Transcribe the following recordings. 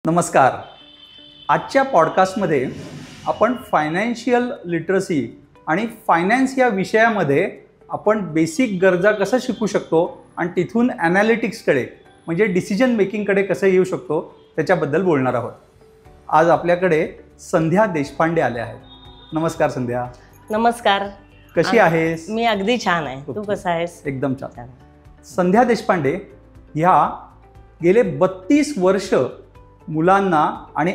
नमस्कार. आजच्या पॉडकास्टमध्ये आपण फायनान्शियल लिटरसी आणि फायनान्स या विषयामध्ये आपण बेसिक गरजा कसं शिकू शकतो आणि तिथून ॲनालिटिक्सकडे म्हणजे डिसिजन मेकिंगकडे कसं येऊ शकतो त्याच्याबद्दल बोलणार आहोत. आज आपल्याकडे संध्या देशपांडे आल्या आहेत. नमस्कार संध्या. नमस्कार. कशी आहेस? मी अगदी छान आहे. तू कसा आहेस? एकदम छान. संध्या देशपांडे ह्या गेले 32 वर्ष मुलांना आणि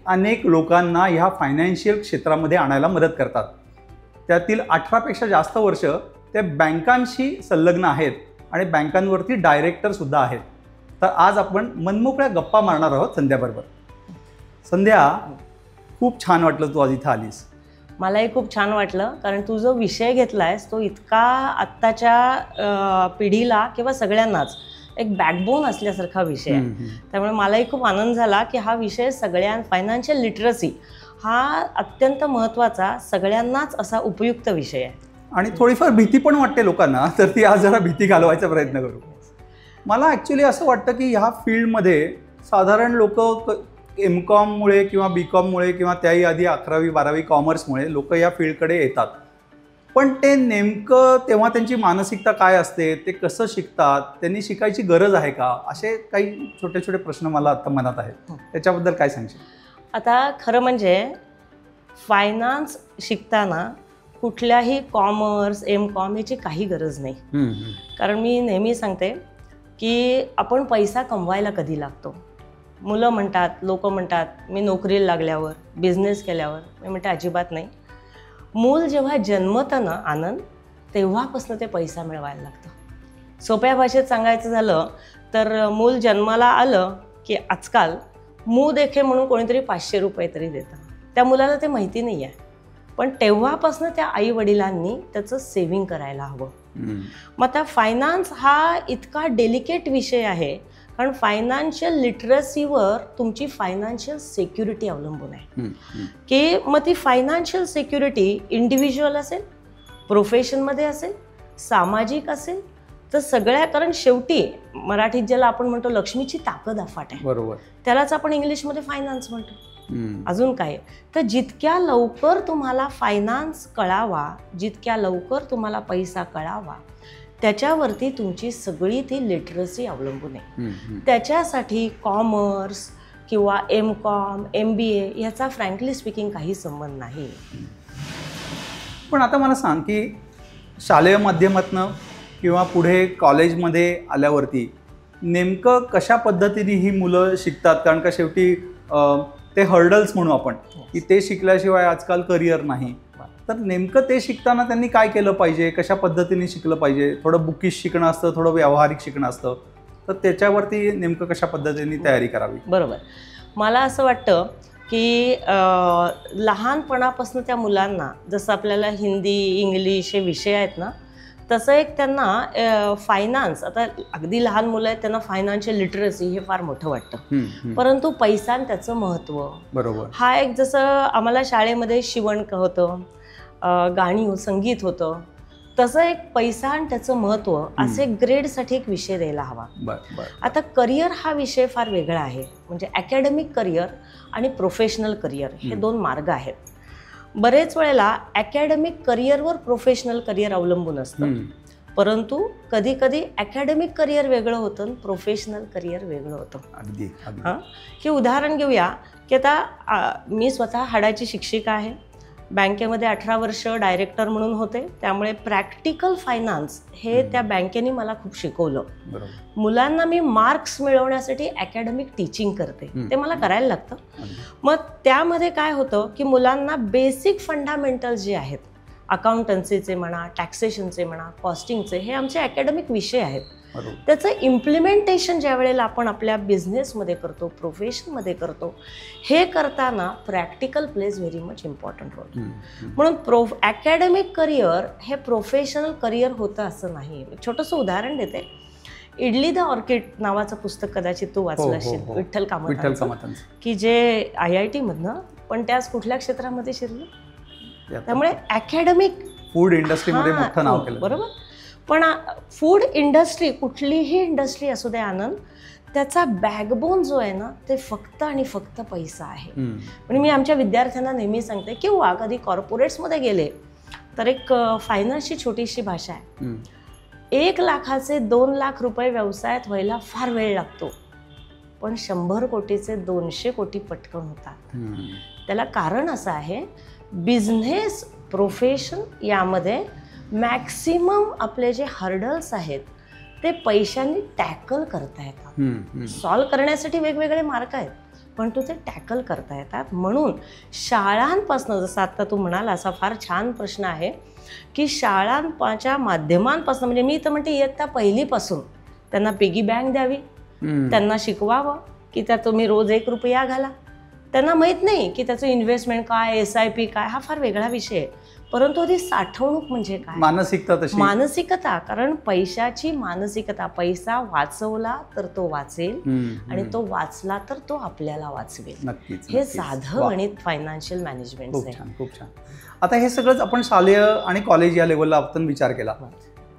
अनेक लोकांना ह्या फायनान्शियल क्षेत्रामध्ये आणायला मदत करतात. त्यातील 18पेक्षा जास्त वर्ष ते बँकांशी संलग्न आहेत आणि बँकांवरती डायरेक्टरसुद्धा आहेत. तर आज आपण मनमोकळ्या गप्पा मारणार आहोत संध्याबरोबर. संध्या, खूप छान वाटलं तू आज इथं आलीस. मलाही खूप छान वाटलं, कारण तू जो विषय घेतलायस तो इतका आत्ताच्या पिढीला किंवा सगळ्यांनाच एक बॅकबोन असल्यासारखा विषय आहे. त्यामुळे मलाही खूप आनंद झाला की हा विषय फायनान्शियल लिटरसी हा अत्यंत महत्त्वाचा, सगळ्यांनाच असा उपयुक्त विषय आहे. आणि थोडीफार भीती पण वाटते लोकांना, तर ती आज जरा भीती घालवायचा प्रयत्न करू. मला ॲक्च्युली असं वाटतं की ह्या फील्डमध्ये साधारण लोक MCOMमुळे किंवा BCOMमुळे किंवा त्याही आधी 11वी 12वी कॉमर्समुळे लोक या फील्डकडे येतात. पण ते नेमकं तेव्हा त्यांची मानसिकता काय असते, ते कसं शिकतात, त्यांनी शिकायची गरज आहे का, असे काही छोटे छोटे प्रश्न मला आता मनात आहेत. त्याच्याबद्दल काय सांगशील? आता खरं म्हणजे फायनान्स शिकताना कुठल्याही कॉमर्स MCOM याची काही गरज नाही. कारण मी नेहमी सांगते की आपण पैसा कमवायला कधी लागतो. मुलं म्हणतात, लोक म्हणतात मी नोकरीला लागल्यावर, बिझनेस केल्यावर. मी म्हणते अजिबात नाही. मूल जेव्हा जन्मतं ना आनंद, तेव्हापासून ते पैसा मिळवायला लागतं. सोप्या भाषेत सांगायचं झालं तर मूल जन्माला आलं की आजकाल मूळ देखे म्हणून कोणीतरी 500 रुपये तरी देतं. त्या मुलाला ते माहिती नाही आहे, पण तेव्हापासून त्या आई वडिलांनी त्याचं सेव्हिंग करायला हवं. मग आता फायनान्स हा इतका डेलिकेट विषय आहे, कारण फायनान्शियल लिटरसीवर तुमची फायनान्शियल सिक्युरिटी अवलंबून आहे. की मग ती फायनान्शियल सिक्युरिटी इंडिव्हिज्युअल असेल, प्रोफेशनमध्ये असेल, सामाजिक असेल, तर सगळ्या, कारण शेवटी मराठीत ज्याला आपण म्हणतो लक्ष्मीची ताकद अफाट आहे, बरोबर, त्यालाच आपण इंग्लिशमध्ये फायनान्स म्हणतो. अजून काय, तर जितक्या लवकर तुम्हाला फायनान्स कळावा, जितक्या लवकर तुम्हाला पैसा कळावा, त्याच्यावरती तुमची सगळी ती लिटरसी अवलंबून आहे. त्याच्यासाठी कॉमर्स किंवा MCOM MBA याचा फ्रँकली स्पीकिंग काही संबंध नाही. पण आता मला सांग की शालेय माध्यमातनं किंवा पुढे कॉलेजमध्ये आल्यावरती नेमकं कशा पद्धतीने ही मुलं शिकतात? कारण का शेवटी ते हर्डल्स म्हणू आपण की ते शिकल्याशिवाय आजकाल करिअर नाही. तर नेमकं ते शिकताना त्यांनी काय केलं पाहिजे, कशा पद्धतीने शिकलं पाहिजे? थोडं बुकिश शिकणं असतं, थोडं व्यावहारिक शिकणं असतं, तर त्याच्यावरती नेमकं कशा पद्धतीने तयारी करावी? बरोबर. मला असं वाटतं की लहानपणापासून त्या मुलांना जसं आपल्याला हिंदी इंग्लिश हे विषय आहेत ना, तसं एक त्यांना फायनान्स, आता अगदी लहान मुलं आहेत त्यांना फायनान्शियल लिटरसी हे फार मोठं वाटतं, परंतु पैसा आणि त्याचं महत्त्व, बरोबर, हा एक, जसं आम्हाला शाळेमध्ये शिवण होतं, गाणी संगीत होतं, तसं एक पैसा आणि त्याचं महत्त्व असे ग्रेडसाठी एक विषय द्यायला हवा. आता करिअर हा विषय फार वेगळा आहे. म्हणजे अकॅडमिक करिअर आणि प्रोफेशनल करिअर हे दोन मार्ग आहेत. बरेच वेळेला अकॅडमिक करिअरवर प्रोफेशनल करिअर अवलंबून असतं, परंतु कधी कधी अकॅडमिक करिअर वेगळं होतं आणि प्रोफेशनल करिअर वेगळं होतं. अगदी. हां, की उदाहरण घेऊया की आता मी स्वतः हाडाची शिक्षिका आहे. बँकेमध्ये 18 वर्ष डायरेक्टर म्हणून होते, त्यामुळे प्रॅक्टिकल फायनान्स हे त्या बँकेने मला खूप शिकवलं. मुलांना मी मार्क्स मिळवण्यासाठी अकॅडमिक टीचिंग करते, ते मला करायला लागतं. मग त्यामध्ये काय होतं की मुलांना बेसिक फंडामेंटल्स जे आहेत, अकाउंटन्सीचे म्हणा, टॅक्सेशनचे म्हणा, कॉस्टिंगचे, हे आमचे अकॅडमिक विषय आहेत. त्याचं इम्प्लिमेंटेशन ज्या वेळेला आपण आपल्या बिझनेसमध्ये करतो, प्रोफेशनमध्ये करतो, हे करताना practical plays very much important role. म्हणून अकॅडमिक करिअर हे प्रोफेशनल करिअर होतं असं नाही. छोटंसं उदाहरण देते. इडली द ऑर्किड नावाचं पुस्तक कदाचित तू वाचलं असेल, विठ्ठल कामत, की जे IIT मधनं, पण त्याच कुठल्या क्षेत्रामध्ये शिरलं. त्यामुळे अकॅडमिक फूड इंडस्ट्रीमध्ये मोठं नाव केलं, बरोबर. पण फूड इंडस्ट्री, कुठलीही इंडस्ट्री असू दे आनंद, त्याचा बॅकबोन जो आहे ना ते फक्त आणि फक्त पैसा आहे. हम्म. म्हणजे मी आमच्या विद्यार्थ्यांना नेहमी सांगते किंवा कधी कॉर्पोरेट्समध्ये गेले तर एक फायनान्सची छोटीशी भाषा आहे. हम्म. 1 लाखाचे 2 लाख रुपये व्यवसायात व्हायला फार वेळ लागतो, पण 100 कोटीचे 200 कोटी पटकन होतात. हम्म. त्याला कारण असं आहे, बिझनेस प्रोफेशन यामध्ये मॅक्सिमम आपले जे हर्डल्स आहेत ते पैशांनी टॅकल करता येतात. हम्म. सॉल्व करण्यासाठी वेगवेगळे मार्ग आहेत, पण तो ते टॅकल करता येतात. म्हणून शाळांपासून, जसं आत्ता तू म्हणाला, असा फार छान प्रश्न आहे की शाळांच्या माध्यमांपासून, म्हणजे मी तर म्हणते इयत्ता पहिलीपासून त्यांना पिगी बँक द्यावी, त्यांना शिकवावं की त्या तुम्ही रोज 1 रुपया घाला. त्यांना माहीत नाही की त्याचं इन्व्हेस्टमेंट काय, SIP काय, हा फार वेगळा विषय आहे. परंतु आधी साठवणूक म्हणजे काय, मानसिकता तशी, मानसिकता. कारण पैशाची मानसिकता, पैसा वाचवला तर तो वाचेल आणि तो वाचला तर तो आपल्याला वाचवेल. नक्कीच. हे साधं गणित फायनान्शियल मॅनेजमेंट खूप आहे. छान, खूप छान. आता हे सगळंच आपण शालेय आणि कॉलेज या लेवलला आपण विचार केला.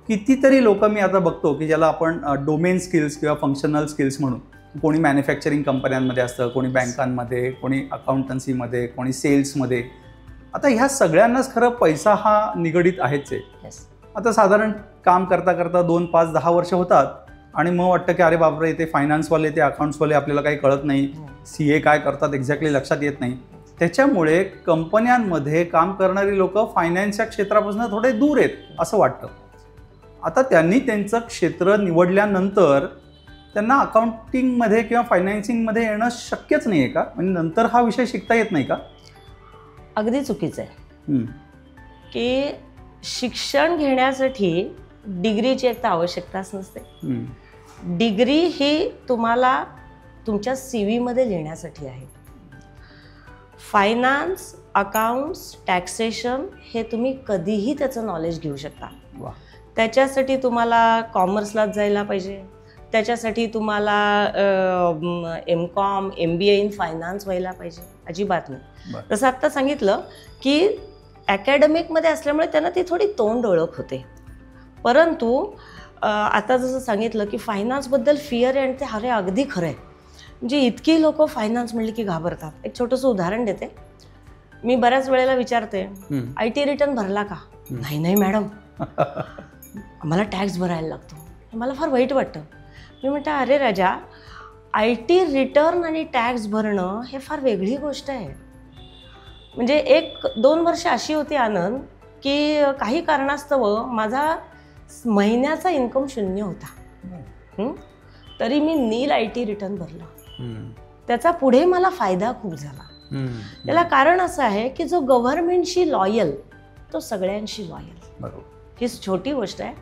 कितीतरी लोक मी आता बघतो की ज्याला आपण डोमेन स्किल्स किंवा फंक्शनल स्किल्स म्हणून, कोणी मॅन्युफॅक्चरिंग कंपन्यांमध्ये असतं, कोणी बँकांमध्ये, कोणी अकाउंटन्सीमध्ये, कोणी सेल्समध्ये. आता ह्या सगळ्यांनाच खरं पैसा हा निगडीत आहेच आहे. Yes. आता साधारण काम करता करता 2, 5, 10 वर्ष होतात आणि मग वाटतं की अरे बापरे, ते फायनान्सवाले, ते अकाउंट्सवाले आपल्याला काही कळत नाही, CA काय करतात एक्झॅक्टली लक्षात येत नाही. त्याच्यामुळे कंपन्यांमध्ये काम करणारी लोक फायनान्सच्या क्षेत्रापासून थोडे दूर आहेत असं वाटतं. आता त्यांनी त्यांचं क्षेत्र निवडल्यानंतर त्यांना अकाउंटिंगमध्ये किंवा फायनान्सिंगमध्ये येणं शक्यच नाही आहे का? म्हणजे नंतर हा विषय शिकता येत नाही का? अगदी चुकीचं आहे की शिक्षण घेण्यासाठी डिग्रीची एक तर आवश्यकताच नसते. डिग्री ही तुम्हाला तुमच्या CV मध्ये लिहिण्यासाठी आहे. फायनान्स, अकाउंट्स, टॅक्सेशन हे तुम्ही कधीही त्याचं नॉलेज घेऊ शकता. त्याच्यासाठी तुम्हाला कॉमर्सलाच जायला पाहिजे, त्याच्यासाठी तुम्हाला MCOM, MBA इन फायनान्स व्हायला पाहिजे, अजिबात नाही. जसं आत्ता सांगितलं की अकॅडमिकमध्ये असल्यामुळे त्यांना ती थोडी तोंड ओळख होते. परंतु आता जसं सांगितलं की फायनान्सबद्दल फिअर आहे आणि ते अरे अगदी खरं आहे. म्हणजे इतकी लोक फायनान्स म्हणली की घाबरतात. एक छोटंसं उदाहरण देते. मी बऱ्याच वेळेला विचारते, IT रिटर्न भरला का? नाही मॅडम, आम्हाला टॅक्स भरायला लागतो. मला फार वाईट वाटतं. मी म्हणते अरे राजा, IT रिटर्न आणि टॅक्स भरणं हे फार वेगळी गोष्ट आहे. म्हणजे 1-2 वर्ष अशी होती आनंद की काही कारणास्तव माझा महिन्याचा इन्कम 0 होता, तरी मी नील IT रिटर्न भरलं. त्याचा पुढे मला फायदा खूप झाला. त्याला कारण असं आहे की जो गव्हर्नमेंटशी लॉयल तो सगळ्यांशी लॉयल. बरोबर. ही छोटी गोष्ट आहे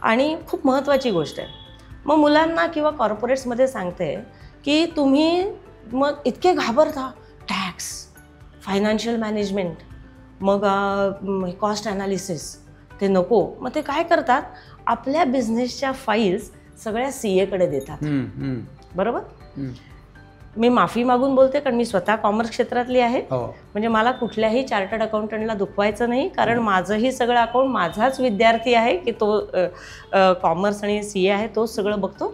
आणि खूप महत्त्वाची गोष्ट आहे. मग मुलांना किंवा कॉर्पोरेट्समध्ये सांगते की तुम्ही मग इतके घाबरता, टॅक्स, फायनान्शियल मॅनेजमेंट, मग कॉस्ट ॲनालिसिस, ते नको. मग ते काय करतात, आपल्या बिझनेसच्या फाईल्स सगळ्या CA कडे देतात. बरोबर. मी माफी मागून बोलते कारण मी स्वतः कॉमर्स क्षेत्रातली आहे. म्हणजे मला कुठल्याही चार्टर्ड अकाउंटंटला दुखवायचं नाही, कारण माझंही सगळं अकाउंट माझाच विद्यार्थी आहे की तो कॉमर्स आणि CA आहे, तोच सगळं बघतो.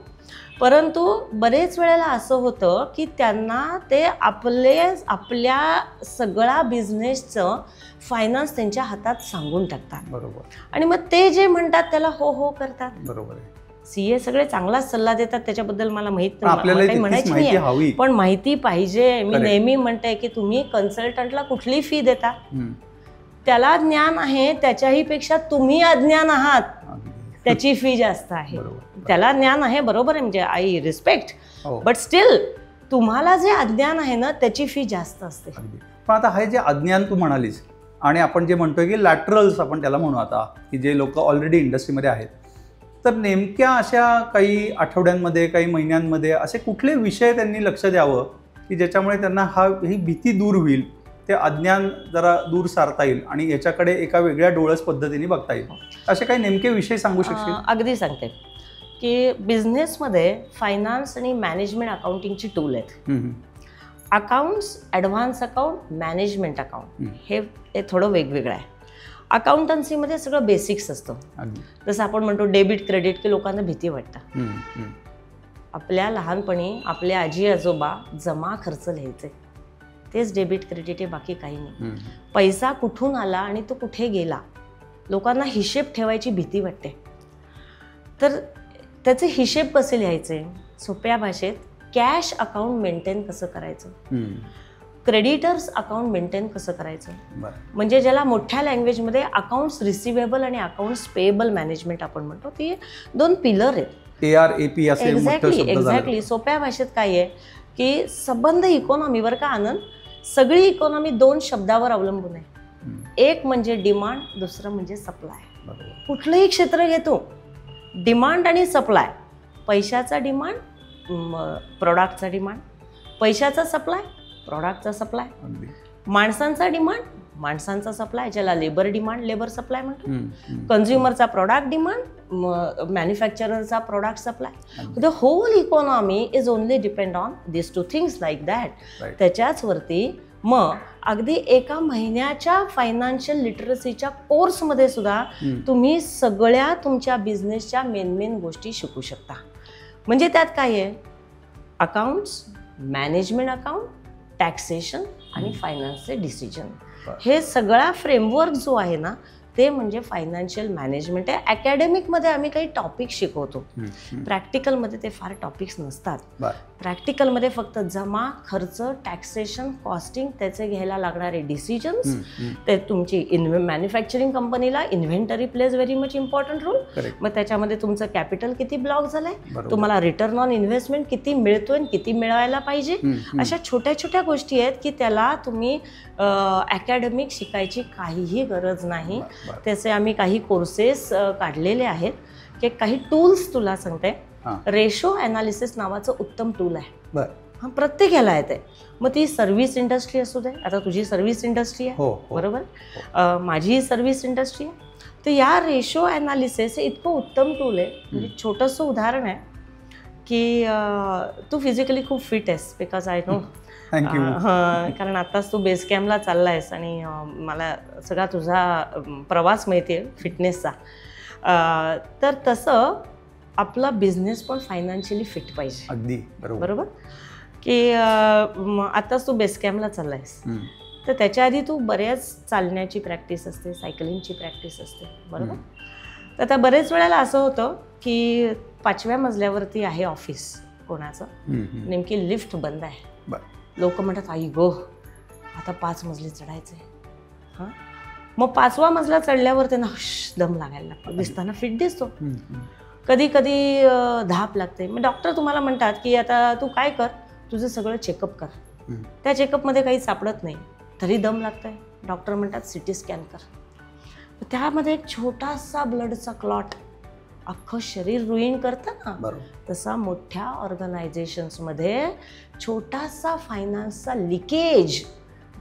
परंतु बरेच वेळेला असं होतं की त्यांना ते आपल्या सगळ्या बिझनेसचं फायनान्स त्यांच्या हातात सांगून टाकतात. बरोबर. आणि मग ते जे म्हणतात त्याला हो हो करतात. बरोबर आहे. CA सगळे चांगलाच सल्ला देतात, त्याच्याबद्दल मला माहित काही म्हणायची नाही, पण माहिती पाहिजे. मी नेहमी म्हणते की तुम्ही कन्सल्टंटला कुठली फी देता, त्याला ज्ञान आहे त्याच्याही पेक्षा तुम्ही अज्ञान आहात, त्याची फी जास्त आहे. त्याला ज्ञान आहे, बरोबर आहे, म्हणजे आय रिस्पेक्ट, बट स्टील तुम्हाला जे अज्ञान आहे ना त्याची फी जास्त असते. पण आता हे जे अज्ञान तू म्हणालीस आणि आपण जे म्हणतोय की लॅटरल्स आपण त्याला म्हणू आता, की जे लोक ऑलरेडी इंडस्ट्रीमध्ये आहेत, तर नेमक्या अशा काही आठवड्यांमध्ये, काही महिन्यांमध्ये असे कुठले विषय त्यांनी लक्ष द्यावं की ज्याच्यामुळे त्यांना ही भीती दूर होईल, ते अज्ञान जरा दूर सारता येईल आणि याच्याकडे एका वेगळ्या डोळस पद्धतीने बघता येईल? असे काही नेमके विषय सांगू शकशील? अगदी सांगते की बिझनेसमध्ये फायनान्स आणि मॅनेजमेंट अकाउंटिंगची टूल आहेत. Accounts, advance account, management account, हे थोडं वेगवेगळं आहे. अकाउंटन्सीमध्ये सगळं बेसिक्स असतं, जसं आपण म्हणतो डेबिट क्रेडिट, की लोकांना भीती वाटतं. आपल्या लहानपणी आपले आजी आजोबा जमा खर्च लिहायचे, तेच डेबिट क्रेडिट आहे, बाकी काही नाही. पैसा कुठून आला आणि तो कुठे गेला, लोकांना हिशेब ठेवायची भीती वाटते. तर त्याचे हिशेब कसे लिहायचे, सोप्या भाषेत कॅश अकाउंट मेंटेन कसं करायचं, क्रेडिटर्स अकाउंट मेंटेन कसं करायचं, म्हणजे ज्याला मोठ्या लँग्वेजमध्ये अकाउंट्स रिसिवेबल आणि अकाउंट्स पेएबल मॅनेजमेंट आपण म्हणतो, ती 2 पिलर आहेत. ARAP असे एक्झॅक्टली. सोप्या भाषेत काय आहे की संबंध इकॉनॉमीवर का आनंद, सगळी इकॉनॉमी 2 शब्दावर अवलंबून आहे. एक म्हणजे डिमांड, दुसरं म्हणजे सप्लाय. कुठलंही क्षेत्र घेतो, डिमांड आणि सप्लाय, पैशाचा डिमांड, प्रोडक्टचा डिमांड, पैशाचा सप्लाय, प्रोडक्टचा सप्लाय, माणसांचा डिमांड, माणसांचा सप्लाय, ज्याला लेबर डिमांड, लेबर सप्लाय म्हणतो, कन्झ्युमरचा प्रोडक्ट डिमांड, मॅन्युफॅक्चररचा product supply. The whole economy is only depend on this 2 things like that. त्याच्याच वरती मग अगदी एका महिन्याच्या फायनान्शियल लिटरसीच्या कोर्समध्ये सुद्धा तुम्ही सगळ्या तुमच्या बिझनेसच्या मेन गोष्टी शिकू शकता. म्हणजे त्यात काय आहे, अकाउंट्स, मॅनेजमेंट अकाउंट, टॅक्सेशन आणि फायनान्सचे डिसिजन, हे सगळा फ्रेमवर्क जो आहे ना, ते म्हणजे फायनान्शियल मॅनेजमेंट आहे. अकॅडमिकमध्ये आम्ही काही टॉपिक शिकवतो, प्रॅक्टिकलमध्ये ते फार टॉपिक्स नसतात. प्रॅक्टिकलमध्ये फक्त जमा खर्च, टॅक्सेशन, कॉस्टिंग, त्याचे घ्यायला लागणारे डिसिजन्स, ते तुमची मॅन्युफॅक्चरिंग कंपनीला inventory plays very much important role. मग त्याच्यामध्ये तुमचं कॅपिटल किती ब्लॉक झालंय, तुम्हाला रिटर्न ऑन इन्व्हेस्टमेंट किती मिळतोय, किती मिळवायला पाहिजे, अशा छोट्या छोट्या गोष्टी आहेत की त्याला तुम्ही अकॅडमिक शिकायची काहीही गरज नाही. त्याचे आम्ही काही कोर्सेस काढलेले आहेत, की काही टूल्स तुला सांगते. रेशो ॲनालिसिस नावाचं उत्तम टूल आहे. हा प्रत्येक ह्याला येते. मग ती सर्व्हिस इंडस्ट्री असू दे, आता तुझी सर्व्हिस इंडस्ट्री आहे बरोबर, माझी सर्व्हिस इंडस्ट्री आहे, तर या रेशो ॲनालिसिस हे इतकं उत्तम टूल आहे. म्हणजे छोटंसं उदाहरण आहे की तू फिजिकली खूप फिट आहेस, बिकॉज आय नो. कारण आताच तू बेस कॅम्पला चालला आहेस आणि मला सगळा तुझा प्रवास माहिती आहे फिटनेसचा. तर तसं आपला बिझनेस पण फायनान्शियली फिट पाहिजे. अगदी बरोबर की आताच तू बेस कॅम्पला चालला आहेस, तर त्याच्या आधी तू बऱ्याच चालण्याची प्रॅक्टिस असते, सायकलिंगची प्रॅक्टिस असते बरोबर. तर आता बरेच वेळेला असं होतं की 5व्या मजल्यावरती आहे ऑफिस कोणाचं, नेमकी लिफ्ट बंद आहे. लोक म्हणतात आई गो आता 5 मजले चढायचे. हां, मग 5वा मजला चढल्यावर त्यांना दम लागायला लागतो, दिसताना फिट दिसतो, कधी कधी धाप लागते. मग डॉक्टर तुम्हाला म्हणतात की आता तू काय कर, तुझं सगळं चेकअप कर. त्या चेकअपमध्ये काही सापडत नाही, तरी दम लागतंय. डॉक्टर म्हणतात CT स्कॅन कर. त्यामध्ये एक छोटासा ब्लडचा क्लॉट अख्खं शरीर रुईन करतं ना, तसा मोठ्या ऑर्गनायझेशन्समध्ये छोटासा फायनान्सचा leakage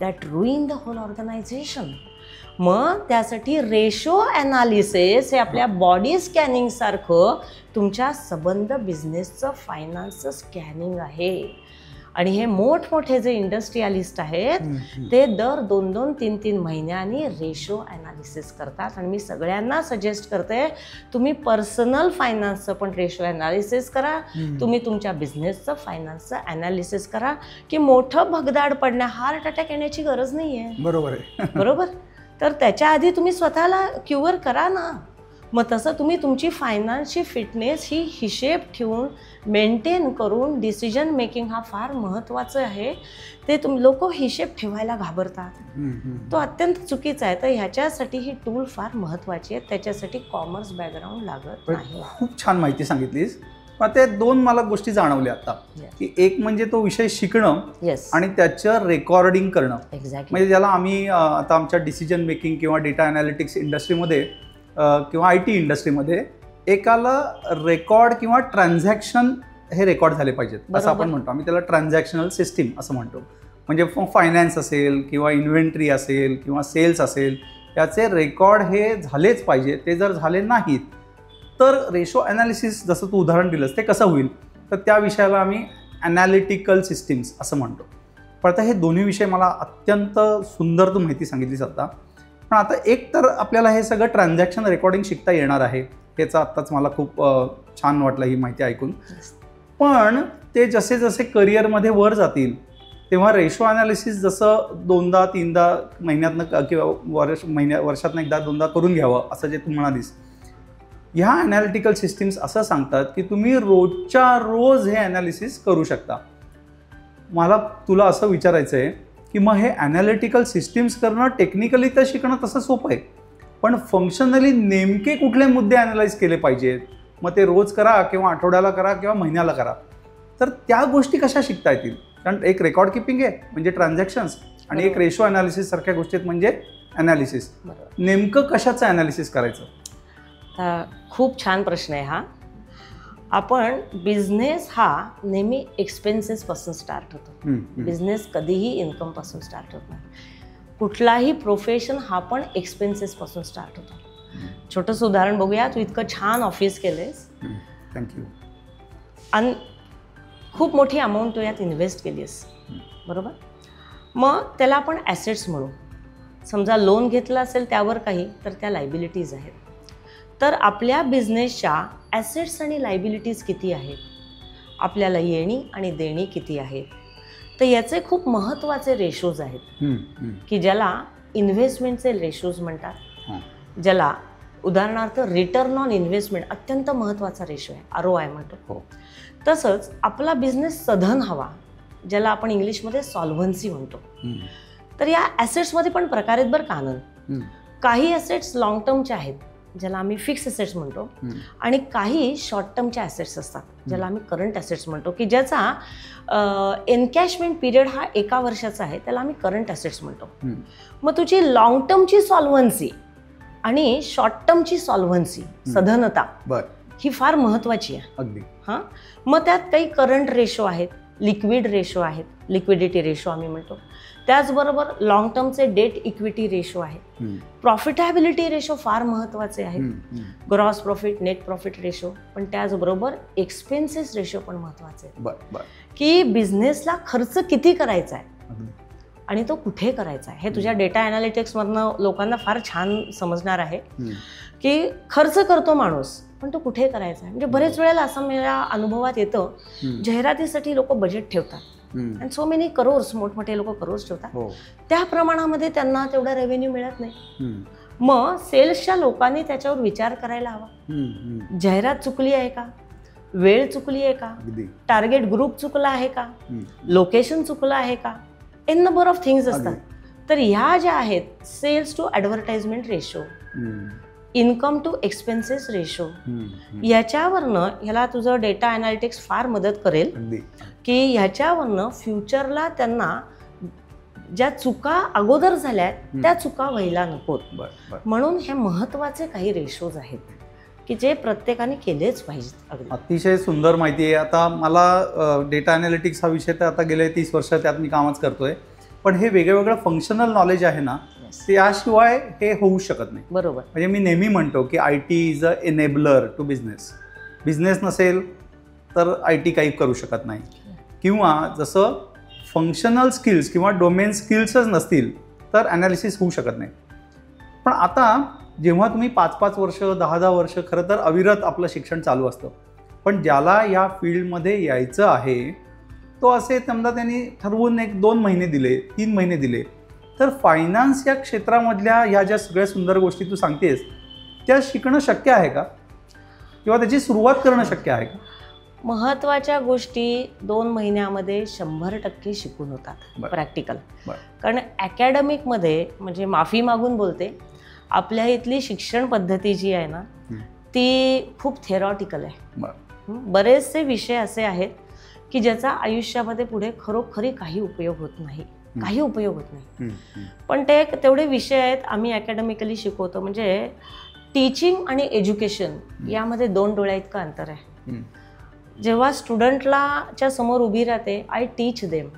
that ruin the whole organisation. मग त्यासाठी रेशो ॲनालिसिस हे आपल्या बॉडी स्कॅनिंग सारखं तुमच्या संबंध बिझनेसचं फायनान्सचं स्कॅनिंग आहे. आणि हे मोठमोठे जे इंडस्ट्रियलिस्ट आहेत ते दर 2-2, 3-3 महिन्यांनी रेशो ॲनालिसिस करतात. आणि मी सगळ्यांना सजेस्ट करते, तुम्ही पर्सनल फायनान्सचं पण रेशो ॲनालिसिस करा, तुम्ही तुमच्या बिझनेसचं फायनान्सचं ॲनालिसिस करा, की मोठं भगदाड पडण्या, हार्ट अटॅक येण्याची गरज नाही आहे. बरोबर आहे. बरोबर. तर त्याच्या आधी तुम्ही स्वतःला क्युअर करा ना. मग तसं तुम्ही तुमची फायनान्सची फिटनेस ही हिशेब ठेवून मेंटेन करून, डिसिजन मेकिंग हा फार महत्त्वाचं आहे. ते लोक हिशेब ठेवायला घाबरतात, तो अत्यंत चुकीचा आहे. तर ह्याच्यासाठी ही टूल फार महत्त्वाची आहे. त्याच्यासाठी कॉमर्स बॅकग्राऊंड लागत नाही. खूप छान माहिती सांगितलीस. पण ते 2 मला गोष्टी जाणवल्या आता, की एक म्हणजे तो विषय शिकणं आणि त्याचं रेकॉर्डिंग करणं. म्हणजे ज्याला आम्ही आता आमच्या डिसिजन मेकिंग किंवा डेटा ॲनालिटिक्स इंडस्ट्रीमध्ये किंवा IT इंडस्ट्रीमध्ये एकाला रेकॉर्ड किंवा ट्रान्झॅक्शन हे रेकॉर्ड झाले पाहिजेत असं आपण म्हणतो. आम्ही त्याला ट्रान्झॅक्शनल सिस्टीम असं म्हणतो. म्हणजे फायनान्स असेल किंवा इन्व्हेंटरी असेल किंवा सेल्स असेल, याचे रेकॉर्ड हे झालेच पाहिजे. ते जर झाले नाहीत तर रेशो ॲनालिसिस जसं तू उदाहरण दिलंस ते कसं होईल, तर त्या विषयाला आम्ही ॲनालिटिकल सिस्टीम्स असं म्हणतो. पण आता हे दोन्ही विषय मला अत्यंत सुंदर तू माहिती सांगितलीस आता. पण आता एक तर आपल्याला हे सगळं ट्रान्झॅक्शन रेकॉर्डिंग शिकता येणार आहे, याचं आत्ताच मला खूप छान वाटलं ही माहिती ऐकून. पण ते जसे जसे करिअरमध्ये वर जातील तेव्हा रेशो ॲनालिसिस जसं 2दा-3दा महिन्यातनं किंवा वर्षातनं 1दा-2दा करून घ्यावं असं जे तू म्हणालीस, ह्या ॲनालिटिकल सिस्टीम्स असं सांगतात की तुम्ही रोजच्या रोज हे ॲनालिसिस करू शकता. मला तुला असं विचारायचं आहे की मग हे ॲनालिटिकल सिस्टीम्स करणं टेक्निकली तर शिकणं तसं सोपं आहे, पण फंक्शनली नेमके कुठले मुद्दे ॲनालाइज केले पाहिजेत, मग ते रोज करा किंवा आठवड्याला करा किंवा महिन्याला करा, तर त्या गोष्टी कशा शिकता येतील? कारण एक रेकॉर्ड किपिंग आहे म्हणजे ट्रान्झॅक्शन्स, आणि एक रेशो ॲनालिसिस सारख्या गोष्टीत म्हणजे ॲनालिसिस. नेमकं कशाचं ॲनालिसिस करायचं? खूप छान प्रश्न आहे हा. आपण बिझनेस हा नेहमी एक्सपेन्सेसपासून स्टार्ट होतो. बिझनेस कधीही इन्कमपासून स्टार्ट होत नाही. कुठलाही प्रोफेशन हा पण एक्सपेन्सेसपासून स्टार्ट होतो. छोटंसं उदाहरण बघूया. तू इतकं छान ऑफिस केलेस, थँक्यू, आणि खूप मोठी अमाऊंट तू यात इन्व्हेस्ट केलीस, बरोबर? मग त्याला आपण ॲसेट्स म्हणू. समजा लोन घेतलं असेल त्यावर काही, तर त्या लायबिलिटीज आहेत. तर आपल्या बिझनेसच्या ॲसेट्स आणि लायबिलिटीज किती आहेत, आपल्याला येणी आणि देणी किती आहेत, तर याचे खूप महत्त्वाचे रेशोज आहेत की ज्याला इन्व्हेस्टमेंटचे रेशोज म्हणतात, ज्याला उदाहरणार्थ रिटर्न ऑन इन्व्हेस्टमेंट अत्यंत महत्त्वाचा रेशो आहे, ROI म्हणतो. तसंच आपला बिझनेस सधन हवा, ज्याला आपण इंग्लिशमध्ये सॉल्व्हन्सी म्हणतो. तर या ॲसेट्समध्ये पण प्रकार आहेत बरं का आनंद. काही ॲसेट्स लॉंग टर्मचे आहेत, ज्याला आम्ही फिक्स ॲसेट्स म्हणतो, आणि काही शॉर्ट टर्मचे ॲसेट्स असतात, ज्याला आम्ही करंट ॲसेट्स म्हणतो, की ज्याचा एनकॅशमेंट पिरियड हा 1 वर्षाचा आहे, त्याला आम्ही करंट ॲसेट्स म्हणतो. मग तुझी लॉंग टर्मची सॉल्व्हन्सी आणि शॉर्ट टर्मची सॉल्व्हन्सी, सधनता, ही फार महत्त्वाची आहे. अगदी. हां, मग त्यात काही करंट रेशो आहेत, लिक्विड रेशो आहेत, लिक्विडिटी रेशो आम्ही म्हणतो. त्याचबरोबर लॉंग टर्मचे डेट इक्विटी रेशो आहे. प्रॉफिटेबिलिटी रेशो फार महत्त्वाचे आहेत, gross profit, net profit ratio. पण त्याचबरोबर एक्सपेन्सेस रेशो पण महत्त्वाचे आहेत, की बिझनेसला खर्च किती करायचा आहे आणि तो कुठे करायचा आहे. हे तुझ्या डेटा ॲनालिटिक्समधनं लोकांना फार छान समजणार आहे की खर्च करतो माणूस, पण तो कुठे करायचा आहे. म्हणजे बरेच वेळेला असं माझ्या अनुभवात येतं, जाहिरातीसाठी लोक बजेट ठेवतात आणि सो मेनी करोड्स, मोठमोठे लोक करोड्स ठेवतात, त्या प्रमाणामध्ये त्यांना तेवढा रेव्हेन्यू मिळत नाही. मग सेल्सच्या लोकांनी त्याच्यावर विचार करायला हवा. जाहिरात चुकली आहे का, वेळ चुकली आहे का, टार्गेट ग्रुप चुकला आहे का, लोकेशन चुकलं आहे का, एन नंबर ऑफ थिंग्स असतात. तर ह्या ज्या आहेत, sales to advertisement ratio, income to expenses ratio, याच्यावरनं ह्याला तुझं डेटा ॲनालिटिक्स फार मदत करेल की ह्याच्यावरनं फ्युचरला त्यांना ज्या चुका अगोदर झाल्या आहेत त्या चुका व्हायला नकोत. म्हणून हे महत्त्वाचे काही रेशोज आहेत की जे प्रत्येकाने केलेच पाहिजेत. अतिशय सुंदर माहिती आहे. आता मला डेटा ॲनालिटिक्स हा विषय तर आता गेले 30 वर्ष त्यात मी कामच करतोय, पण हे वेगळं फंक्शनल नॉलेज आहे ना, त्याशिवाय हे होऊ शकत नाही. बरोबर. म्हणजे मी नेहमी म्हणतो की IT is a enabler to business. Business नसेल तर IT काही करू शकत नाही, किंवा जसं फंक्शनल स्किल्स किंवा डोमेन स्किल्सच नसतील तर ॲनालिसिस होऊ शकत नाही. पण आता जेव्हा तुम्ही 5-5 वर्ष 10-10 वर्ष खरं तर अविरत आपलं शिक्षण चालू असतं, पण ज्याला या फील्डमध्ये यायचं आहे तो असे समजा त्यांनी ठरवून 1-2 महिने दिले, 3 महिने दिले, तर फायनान्स या क्षेत्रामधल्या ह्या ज्या सगळ्या सुंदर गोष्टी तू सांगतेस त्या शिकणं शक्य आहे का, किंवा त्याची सुरुवात करणं शक्य आहे का? महत्त्वाच्या गोष्टी 2 महिन्यामध्ये 100% शिकून होतात, प्रॅक्टिकल. कारण अकॅडमिकमध्ये, म्हणजे माफी मागून बोलते, आपल्या इथली शिक्षण पद्धती जी आहे ना ती खूप थेरॉटिकल आहे. बरेचसे विषय असे आहेत की ज्याचा आयुष्यामध्ये पुढे खरोखरी काही उपयोग होत नाही, काही उपयोग होत नाही. पण ते तेवढे विषय आहेत आम्ही अकॅडमिकली शिकवतो. म्हणजे टीचिंग आणि एज्युकेशन यामध्ये 2 डोळ्या इतकं अंतर आहे. जेव्हा स्टुडंटला च्या समोर उभी राहते, आय टीच देम,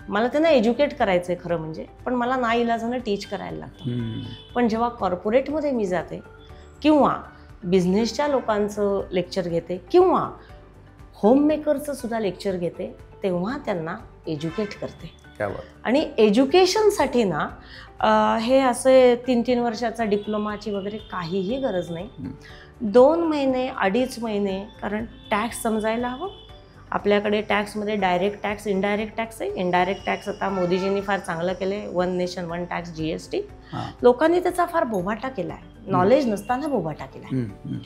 मला त्यांना एज्युकेट करायचं आहे खरं म्हणजे, पण मला नाईलाजानं टीच करायला लागतं. पण जेव्हा कॉर्पोरेटमध्ये मी जाते किंवा बिझनेसच्या लोकांचं लेक्चर घेते किंवा होममेकरचं सुद्धा लेक्चर घेते, तेव्हा त्यांना एज्युकेट करते. आणि एज्युकेशनसाठी ना हे असे 3-3 वर्षाचा डिप्लोमाची वगैरे काहीही गरज नाही. 2 महिने 2.5 महिने, कारण टॅक्स समजायला हवं, आपल्याकडे टॅक्समध्ये डायरेक्ट टॅक्स, इनडायरेक्ट टॅक्स आहे. इनडायरेक्ट टॅक्स आता मोदीजींनी फार चांगलं केलं आहे, 1 नेशन 1 टॅक्स GST. लोकांनी त्याचा फार बोभाटा केला आहे, नॉलेज नसताना बोभाटा केला आहे.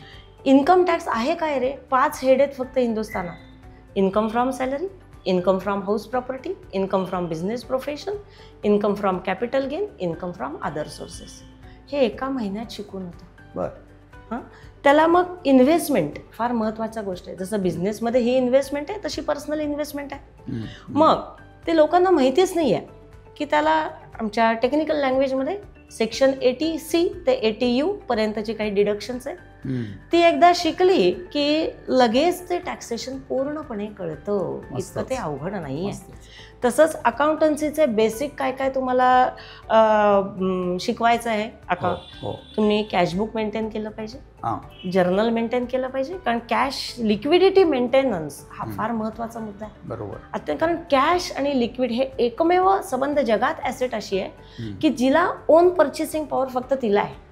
इन्कम टॅक्स आहे काय रे? 5 हेड आहेत फक्त हिंदुस्थानात. Income from salary, income from house property, income from business profession, income from capital gain, income from other sources. हे एका महिन्यात शिकून होतं. बरं. हां, त्याला मग इन्व्हेस्टमेंट फार महत्त्वाचा गोष्ट आहे. जसं बिझनेसमध्ये ही इन्व्हेस्टमेंट आहे, तशी पर्सनल इन्व्हेस्टमेंट आहे. मग ते लोकांना माहितीच नाही आहे की त्याला आमच्या टेक्निकल लँग्वेजमध्ये सेक्शन 80C ते 80U पर्यंतची काही डिडक्शन्स आहेत. ती एकदा शिकली की लगेच ते टॅक्सेशन पूर्णपणे कळतं. इतकं ते अवघड नाही आहे. तसंच अकाउंटन्सीचे बेसिक काय काय तुम्हाला शिकवायचं आहे. तुम्ही कॅशबुक मेंटेन केलं पाहिजे, जर्नल मेंटेन केलं पाहिजे, कारण कॅश लिक्विडिटी मेंटेनन्स हा फार महत्त्वाचा मुद्दा आहे. बरोबर. कारण कॅश आणि लिक्विड हे एकमेव संबंध जगात ॲसेट अशी आहे की जिला ओन पर्चेसिंग पॉवर फक्त तिला आहे.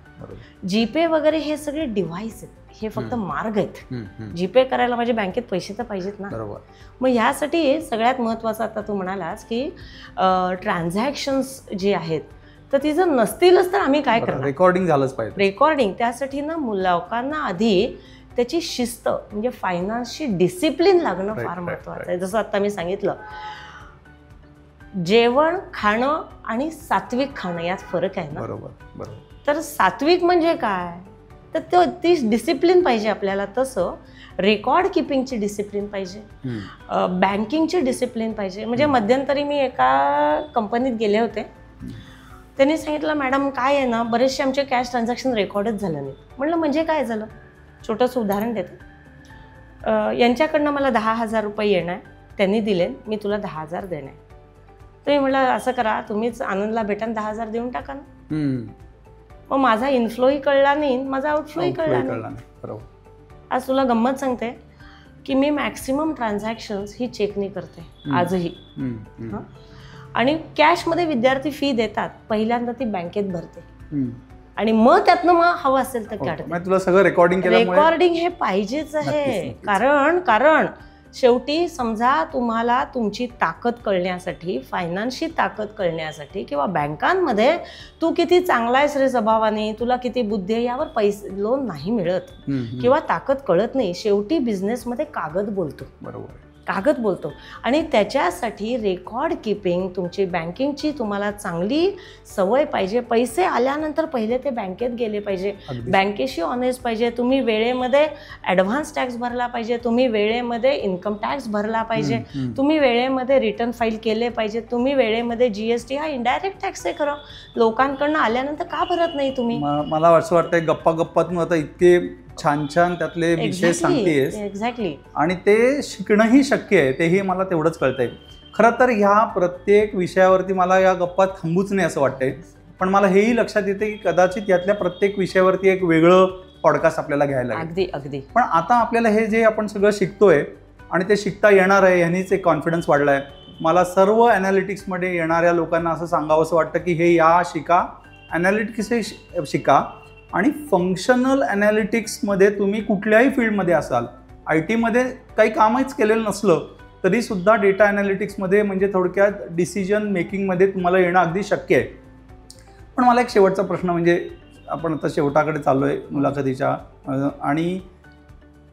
जीपे वगैरे हे सगळे डिव्हाइस आहेत, हे फक्त मार्ग आहेत. जीपे करायला माझ्या बँकेत पैसे तर पाहिजेत ना. मग ह्यासाठी सगळ्यात महत्त्वाचं आता तू म्हणालास की ट्रान्झॅक्शन्स जे आहेत तर ती जर नसतीलच तर आम्ही काय करणार? रेकॉर्डिंग झालंच पाहिजे. रेकॉर्डिंग त्यासाठी ना लोकांना आधी त्याची शिस्त म्हणजे फायनान्सची डिसिप्लिन लागणं फार महत्त्वाचं आहे. जसं आता मी सांगितलं, जेवण खाणं आणि सात्विक खाणं यात फरक आहे ना. बरोबर. तर सात्विक म्हणजे काय? तर ती डिसिप्लिन पाहिजे आपल्याला. तसं रेकॉर्ड किपिंगची डिसिप्लिन पाहिजे, बँकिंगची डिसिप्लिन पाहिजे. म्हणजे मध्यंतरी मी एका कंपनीत गेले होते, त्यांनी सांगितलं मॅडम काय आहे ना, बरेचसे आमचे कॅश ट्रान्झॅक्शन रेकॉर्डच झालं नाही. म्हटलं म्हणजे काय झालं? छोटंसं उदाहरण देते. यांच्याकडनं मला 10,000 रुपये येणार, त्यांनी दिले, मी तुला 10,000 देणार. तुम्ही म्हटलं असं करा, तुम्हीच आनंदला भेटा 10,000 देऊन टाका ना. मग माझा इनफ्लोही कळला नाही, माझा आउटफ्लोही कळला नाही. आज तुला गंमत सांगते की मी मॅक्सिमम ट्रान्झॅक्शन्स ही चेकनी करते आजही. आणि कॅशमध्ये विद्यार्थी फी देतात, पहिल्यांदा ती बँकेत भरते आणि मग त्यातनं मग हवं असेल तर काढते. तुला सगळं रेकॉर्डिंग हे पाहिजेच आहे. कारण शेवटी समजा तुम्हाला तुमची ताकद कळण्यासाठी, फायनान्सची ताकद कळण्यासाठी किंवा बँकांमध्ये तू किती चांगला आहेस रे स्वभावाने, तुला किती बुद्धी आहे, यावर पैसे लोन नाही मिळत किंवा ताकद कळत नाही. शेवटी बिझनेसमध्ये कागद बोलतो. बरोबर, कागद बोलतो. आणि त्याच्यासाठी रेकॉर्ड किपिंग, तुमची बँकिंगची तुम्हाला चांगली सवय पाहिजे. पैसे आल्यानंतर पहिले ते बँकेत गेले पाहिजे, बँकेशी ऑनेस्ट पाहिजे. तुम्ही वेळेमध्ये ॲडव्हान्स टॅक्स भरला पाहिजे, तुम्ही वेळेमध्ये इन्कम टॅक्स भरला पाहिजे, तुम्ही वेळेमध्ये रिटर्न फाईल केले पाहिजे, तुम्ही वेळेमध्ये GST हा इनडायरेक्ट टॅक्स आहे खरं, लोकांकडनं आल्यानंतर का भरत नाही तुम्ही? मला असं वाटतंय गप्पातून आता इतके छान त्यातले विषय सांगतेस. एक्झॅक्टली. आणि ते शिकणंही शक्य आहे, तेही मला तेवढंच कळतंय. खरं तर ह्या प्रत्येक विषयावरती मला या गप्पात थांबूच नाही असं वाटतंय, पण मला हेही लक्षात येते की कदाचित यातल्या प्रत्येक विषयावरती एक वेगळं पॉडकास्ट आपल्याला घ्यायला लागेल. अगदी. पण आता आपल्याला हे जे आपण सगळं शिकतोय आणि ते शिकता येणार आहे, ह्यांनीच एक कॉन्फिडन्स वाढलाय. मला सर्व ॲनालिटिक्समध्ये येणाऱ्या लोकांना असं सांगावं असं वाटतं की हे शिका, ॲनालिटिक्स शिका. आणि फंक्शनल ॲनालिटिक्समध्ये तुम्ही कुठल्याही फील्डमध्ये असाल, IT मध्ये काही कामच केलेलं नसलं तरीसुद्धा डेटा ॲनालिटिक्समध्ये म्हणजे थोडक्यात डिसिजन मेकिंगमध्ये तुम्हाला येणं अगदी शक्य आहे. पण मला एक शेवटचा प्रश्न, म्हणजे आपण आता शेवटाकडे चाललो आहे मुलाखतीच्या, आणि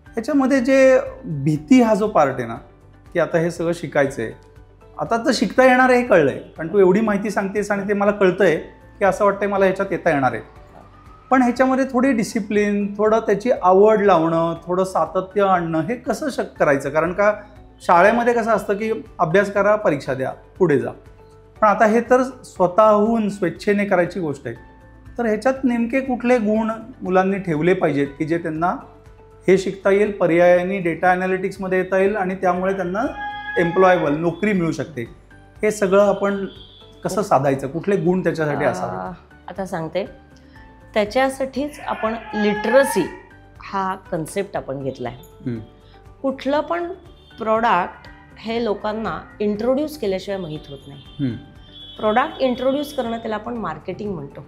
ह्याच्यामध्ये जे भीती हा जो पार्ट आहे ना, की आता हे सगळं शिकायचं आहे, आता तर शिकता येणार आहे हे कळलं आहे, कारण तू एवढी माहिती सांगतेस आणि ते मला कळतं आहे की असं वाटतंय मला ह्याच्यात येता येणार आहे. पण ह्याच्यामध्ये थोडी डिसिप्लिन, थोडं त्याची आवड लावणं, थोडं सातत्य आणणं हे कसं करायचं? कारण का शाळेमध्ये कसं असतं की अभ्यास करा, परीक्षा द्या, पुढे जा. पण आता हे तर स्वतःहून स्वेच्छेने करायची गोष्ट आहे. तर ह्याच्यात नेमके कुठले गुण मुलांनी ठेवले पाहिजेत की जे त्यांना हे शिकता येईल, पर्यायाने डेटा ॲनालिटिक्समध्ये येता येईल आणि त्यामुळे त्यांना एम्प्लॉयबल नोकरी मिळू शकते? हे सगळं आपण कसं साधायचं? कुठले गुण त्याच्यासाठी असावे? आता सांगते. त्याच्यासाठीच आपण लिटरसी हा कन्सेप्ट आपण घेतला आहे. कुठलं पण प्रोडक्ट हे लोकांना इंट्रोड्यूस केल्याशिवाय माहीत होत नाही. प्रोडक्ट इंट्रोड्यूस करणं त्याला आपण मार्केटिंग म्हणतो.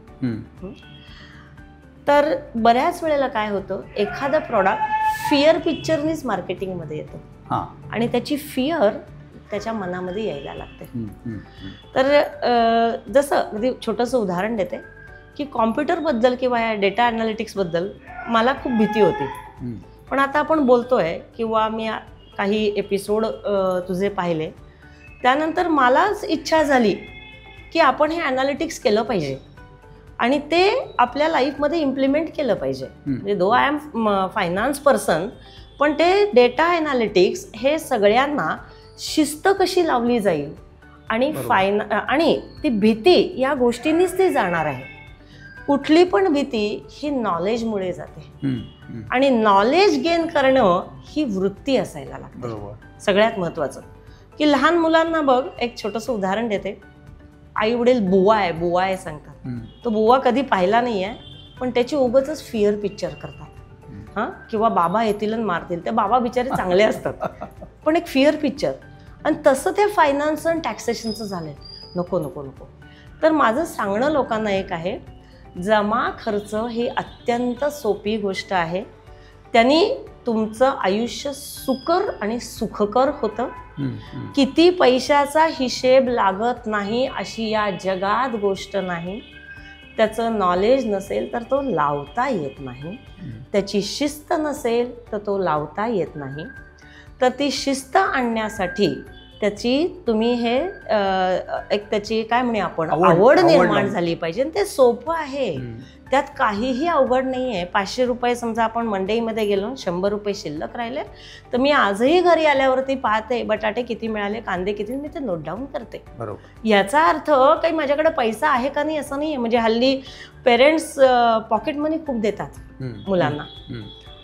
तर बऱ्याच वेळेला काय होतं, एखादं प्रोडक्ट फिअर पिक्चरनीच मार्केटिंगमध्ये येतं. हां. आणि त्याची फिअर त्याच्या मनामध्ये यायला लागते. तर जसं अगदी छोटंसं उदाहरण देते की कॉम्प्युटरबद्दल किंवा या डेटा ॲनालिटिक्सबद्दल मला खूप भीती होती. पण आता आपण बोलतोय किंवा मी काही एपिसोड तुझे पाहिले, त्यानंतर मलाच इच्छा झाली की आपण हे ॲनालिटिक्स केलं पाहिजे आणि ते आपल्या लाईफमध्ये इम्प्लिमेंट केलं पाहिजे. म्हणजे दो आय एम फायनान्स पर्सन, पण ते डेटा ॲनालिटिक्स हे सगळ्यांना शिस्त कशी लावली जाईल आणि आणि ती भीती या गोष्टींनीच ती जाणार आहे. कुठली पण भीती ही नॉलेजमुळे जाते आणि नॉलेज गेन करणं ही वृत्ती असायला लागते. सगळ्यात महत्त्वाचं की लहान मुलांना बघ, एक छोटंसं उदाहरण देते. आई वडील बुवा आहे सांगतात. तो बुवा कधी पाहिला नाही आहे, पण त्याची उगाचच फिअर पिक्चर करतात. हां, किंवा बाबा येतील आणि मारतील. ते बाबा बिचारे चांगले असतात, पण एक फिअर पिक्चर. आणि तसं ते फायनान्स आणि टॅक्सेशनचं झालं. नको नको नको. तर माझं सांगणं लोकांना एक आहे, जमा खर्च ही अत्यंत सोपी गोष्ट आहे. त्यांनी तुमचं आयुष्य सुकर आणि सुखकर होतं. किती पैशाचा हिशेब लागत नाही अशी या जगात गोष्ट नाही. त्याचं नॉलेज नसेल तर तो लावता येत नाही. त्याची शिस्त नसेल तर तो लावता येत नाही. तर ती शिस्त आणण्यासाठी त्याची तुम्ही हे एक त्याची काय म्हणूया आपण आवड निर्माण झाली पाहिजे. आणि ते सोपं आहे, त्यात काहीही अवघड नाही आहे. 500 रुपये समजा आपण मंडईमध्ये गेलो, 100 रुपये शिल्लक राहिले, तर मी आजही घरी आल्यावरती पाहते बटाटे किती मिळाले, कांदे किती, मी ते नोट डाऊन करते. याचा अर्थ काही माझ्याकडे पैसा आहे का नाही असं नाही आहे. म्हणजे हल्ली पेरेंट्स पॉकेट मनी खूप देतात मुलांना,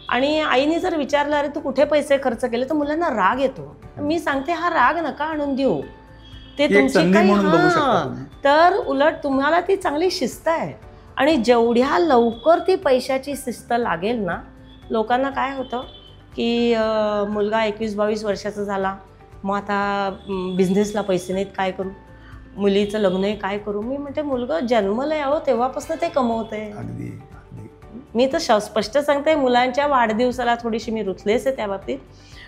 आणि आईने जर विचारलं अरे तू कुठे पैसे खर्च केले, तर मुलांना राग येतो. मी सांगते हा राग नका आणून देऊ, ते तुमची काही तर उलट तुम्हाला ती चांगली शिस्त आहे. आणि जेवढ्या लवकर ती पैशाची शिस्त लागेल ना, लोकांना काय होतं की मुलगा 21-22 वर्षाचा झाला, मग आता बिझनेसला पैसे नाहीत, काय करू, मुलीचं लग्न काय करू. मी म्हणते मुलगा जन्मलं यावं तेव्हापासून ते कमवते. मी तर स्पष्ट सांगते, मुलांच्या वाढदिवसाला थोडीशी मी रुथलेस आहे त्या बाबतीत.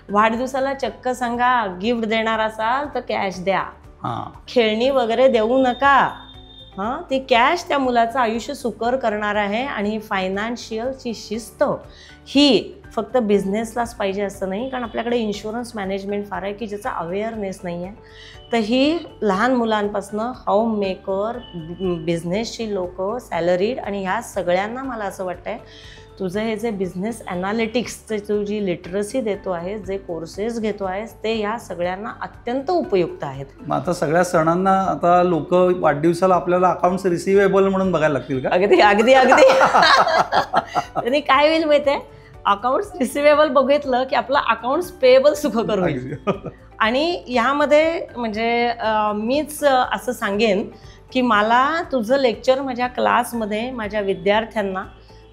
वाढदिवसाला चक्क सांगा गिफ्ट देणार असाल तर कॅश द्या, खेळणी वगैरे देऊ नका. हां, ती कॅश त्या मुलाचं आयुष्य सुकर करणार आहे. आणि फायनान्शियलची शिस्त ही फक्त बिझनेसलाच पाहिजे असं नाही, कारण आपल्याकडे इन्शुरन्स मॅनेजमेंट फार आहे की ज्याचा अवेअरनेस नाही आहे. तर ही लहान मुलांपासून होम मेकर, बिझनेसची लोक, सॅलरीड, आणि ह्या सगळ्यांना मला असं वाटतं आहे तुझं हे जे बिझनेस ॲनालिटिक्सचे तू जी लिटरसी देतो आहेस, जे कोर्सेस घेतो आहेस, ते या सगळ्यांना अत्यंत उपयुक्त आहेत. मग आता सगळ्या सणांना आता लोक वाढदिवसाला आपल्याला अकाउंट्स रिसिवेबल म्हणून बघायला लागतील का? अगदी अगदी अगदी. आणि काय होईल माहिती आहे, अकाउंट्स रिसिवेबल बघितलं की आपलं अकाउंट्स पेएबल सुखकर होईल. आणि ह्यामध्ये म्हणजे मीच असं सांगेन की मला तुझं लेक्चर माझ्या क्लासमध्ये माझ्या विद्यार्थ्यांना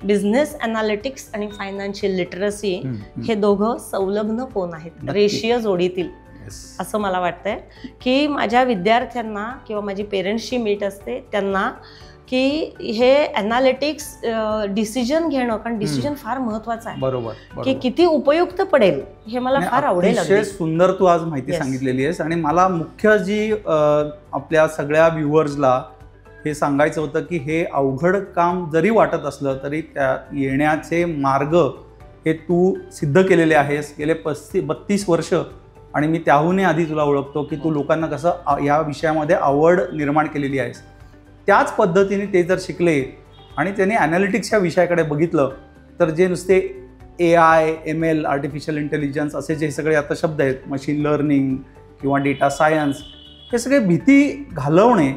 बिझनेस ॲनालिटिक्स आणि फायनान्शियल लिटरसी हे दोघं संलग्न कोण आहेत, रेषीय जोडीतील, असं मला वाटतंय. की माझ्या विद्यार्थ्यांना किंवा माझी पेरेंट्सची मीट असते त्यांना की हे ॲनालिटिक्स डिसिजन घेणं, कारण डिसिजन फार महत्वाचं आहे. बरोबर. की किती उपयुक्त पडेल हे मला फार आवडेल. अतिशय सुंदर तू आज माहिती सांगितलेली आहेस. आणि मला मुख्य जी आपल्या सगळ्या व्ह्युअर्सला हे सांगायचं होतं की हे अवघड काम जरी वाटत असलं तरी त्या येण्याचे मार्ग हे तू सिद्ध केलेले आहेस गेले 32 वर्ष. आणि मी त्याहूनही आधी तुला ओळखतो की तू लोकांना कसं या विषयामध्ये आवड निर्माण केलेली आहेस. त्याच पद्धतीने ते जर शिकले आणि त्यांनी ॲनालिटिक्स या विषयाकडे बघितलं तर जे नुसते AI, ML, आर्टिफिशियल इंटेलिजन्स असे जे सगळे आता शब्द आहेत, मशीन लर्निंग किंवा डेटा सायन्स, हे सगळे भीती घालवणे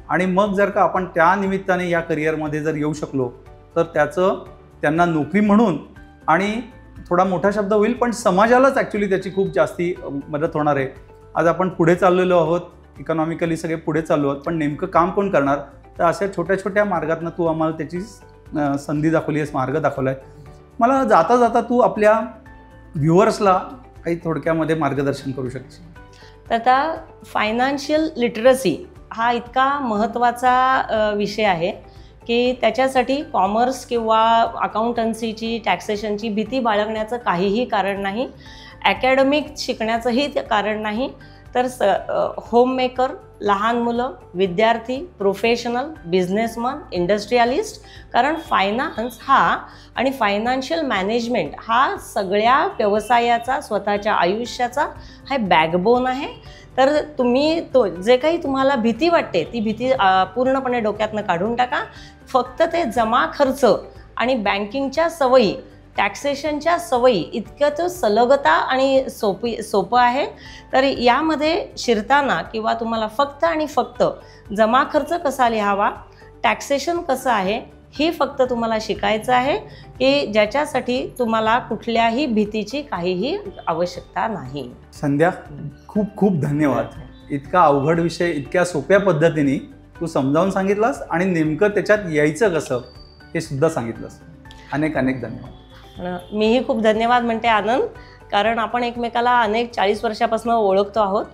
आणि मग जर का आपण त्या निमित्ताने या करिअरमध्ये जर येऊ शकलो तर त्याचं त्यांना नोकरी म्हणून आणि थोडा मोठा शब्द होईल पण समाजालाच ॲक्च्युली त्याची खूप जास्ती मदत होणार आहे. आज आपण पुढे चाललेलो आहोत, इकॉनॉमिकली सगळे पुढे चाललो आहोत, पण नेमकं काम कोण करणार? तर अशा छोट्या छोट्या मार्गातनं तू आम्हाला त्याची संधी दाखवली आहेस, मार्ग दाखवला आहे. मला जाता जाता तू आपल्या व्ह्युअर्सला काही थोडक्यामध्ये मार्गदर्शन करू शकशील? तर आता फायनान्शियल लिटरसी हा इतका महत्त्वाचा विषय आहे की त्याच्यासाठी कॉमर्स किंवा अकाउंटन्सीची, टॅक्सेशनची भीती बाळगण्याचं काहीही कारण नाही. अकॅडमिक शिकण्याचंही ते कारण नाही, तर होममेकर, लहान मुलं, विद्यार्थी, प्रोफेशनल, बिझनेसमन, इंडस्ट्रियलिस्ट. कारण फायनान्स हा आणि फायनान्शियल मॅनेजमेंट हा सगळ्या व्यवसायाचा, स्वतःच्या आयुष्याचा हा बॅकबोन आहे. तर तुम्ही जे काही तुम्हाला भीती वाटते ती भीती पूर्णपणे डोक्यातनं काढून टाका. फक्त ते जमा खर्च आणि बँकिंगच्या सवयी, टॅक्सेशनच्या सवयी इतकं तो सलगता आणि सोपं आहे. तर यामध्ये शिरताना किंवा तुम्हाला फक्त आणि फक्त जमा खर्च कसा लिहावा, टॅक्सेशन कसं आहे ही फक्त तुम्हाला शिकायचं आहे, की ज्याच्यासाठी तुम्हाला कुठल्याही भीतीची काहीही आवश्यकता नाही. संध्या, खूप खूप धन्यवाद. इतका अवघड विषय इतक्या सोप्या पद्धतीने तू समजावून सांगितलास आणि नेमकं त्याच्यात यायचं कसं हे सुद्धा सांगितलंस. अनेक अनेक धन्यवाद. मीही खूप धन्यवाद म्हणते आनंद, कारण आपण एकमेकाला 40 वर्षापासून ओळखतो आहोत,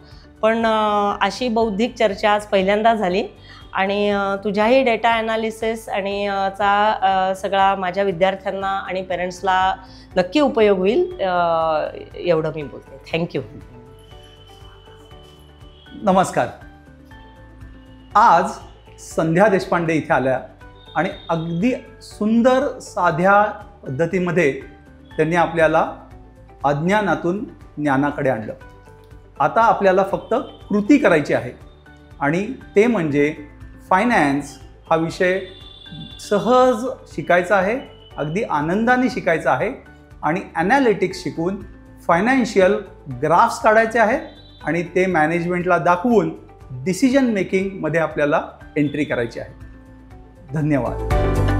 पण अशी बौद्धिक चर्चा आज पहिल्यांदा झाली. आणि तुझ्याही डेटा ॲनालिसिस आणि चा सगळा माझ्या विद्यार्थ्यांना आणि पेरेंट्सला नक्की उपयोग होईल एवढं मी बोलते. थँक्यू. नमस्कार. आज संध्या देशपांडे इथे आल्या आणि अगदी सुंदर साध्या पद्धतीमध्ये त्यांनी आपल्याला अज्ञानातून ज्ञानाकडे आणलं. आता आपल्याला फक्त कृती करायची आहे आणि ते म्हणजे फायनान्स हा विषय सहज शिकायचा आहे, अगदी आनंदाने शिकायचा आहे आणि ॲनालिटिक्स शिकून फायनान्शियल ग्राफ्स काढायचे आहेत आणि ते मॅनेजमेंटला दाखवून डिसिजन मेकिंगमध्ये आपल्याला एंट्री करायची आहे. धन्यवाद.